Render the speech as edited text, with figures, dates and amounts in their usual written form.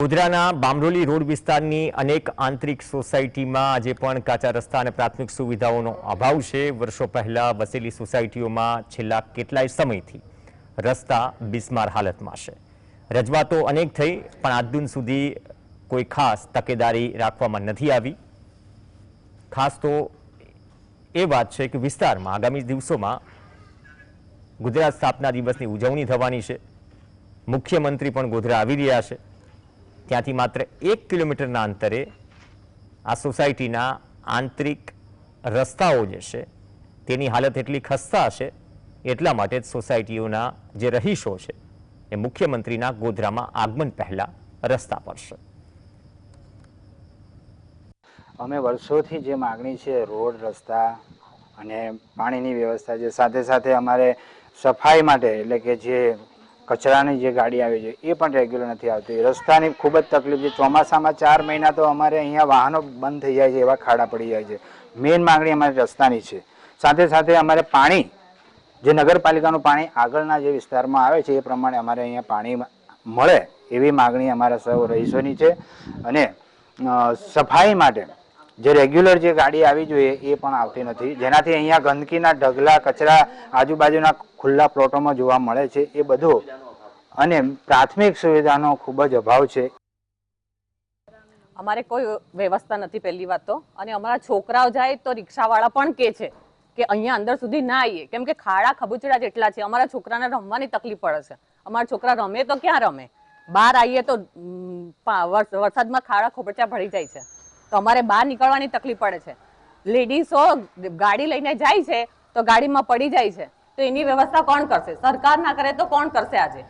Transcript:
ગોધરાના Bamroli road વિસ્તારની અનેક આંતરિક સોસાયટીમાં આજે પણ કાચા રસ્તા અને પ્રાથમિક સુવિધાઓનો અભાવ છે। વર્ષો પહેલા વસેલી સોસાયટીઓમાં છેલ્લા કેટલાય સમયથી રસ્તા બિસ્માર હાલતમાં છે। રજૂઆતો અનેક થઈ પણ આજ દિન સુધી કોઈ ખાસ તકેદારી રાખવામાં નથી આવી। ખાસ તો એ વાત છે કે વિસ્તારમાં આગામી દિવસોમાં ગુજરાત સ્થાપના દિવસની ઉજવણી થવાની છે। મુખ્યમંત્રી પણ ગોધરા આવી રહ્યા છે। ત્યાંથી માત્ર 1 કિલોમીટરના અંતરે આ સોસાયટીના આંતરિક રસ્તાઓ જે છે તેની હાલત એટલી ખસ્તા છે, એટલા માટે જ સોસાયટીઓના જે રહીશો છે એ મુખ્યમંત્રીના ગોધરામાં આગમન પહેલા રસ્તા પર છે। અમે વર્ષોથી જે માગણી છે રોડ, રસ્તા અને પાણીની વ્યવસ્થા છે, સાથે સાથે અમારે સફાઈ માટે એટલે કે જે કચરાની જે ગાડી આવે છે એ પણ રેગ્યુલર નથી આવતી। રસ્તાની ખૂબ જ તકલીફ છે। ચોમાસામાં 4 મહિના તો અમારે અહીંયા વાહનો બંધ થઈ જાય છે, એવા ખાડા પડી જાય છે। મેઇન માંગણી અમારી રસ્તાની છે। સાથે સાથે અમારે પાણી, જે નગરપાલિકાનું પાણી આગળના જે વિસ્તારમાં આવે છે એ પ્રમાણે અમારે અહીંયા પાણી મળે એવી માગણી અમારા સૌ રહીશોની છે। અને સફાઈ માટે જે રેગ્યુલર જે ગાડી આવી જોઈએ એ પણ આવતી નથી, જેનાથી અહીંયા ગંદકીના ઢગલા, કચરા આજુબાજુના ખુલ્લા પ્લોટોમાં જોવા મળે છે એ બધું, અને પ્રાથમિક સુવિધાનો ખૂબ જ અભાવ છે। અમારે કોઈ વ્યવસ્થા નથી પહેલી વાત તો, અને અમારા છોકરાઓ જાય તો રિક્ષાવાળા પણ કહે છે કે અહીંયા અંદર સુધી ના આવીએ, કેમ કે ખાડા ખબૂચડા જેટલા છે। અમારા છોકરાને રમવાની તકલીફ પડે છે। અમારા છોકરા રમે તો ક્યાં રમે, બહાર આવીએ તો વરસાદમાં ખાડા ખબૂચડા ભરી જાય છે, તો અમારે બહાર નીકળવાની તકલીફ પડે છે। લેડીઝો ગાડી લઈને જાય છે તો ગાડીમાં પડી જાય છે, તો એની વ્યવસ્થા કોણ કરશે? સરકાર ના કરે તો કોણ કરશે? આજે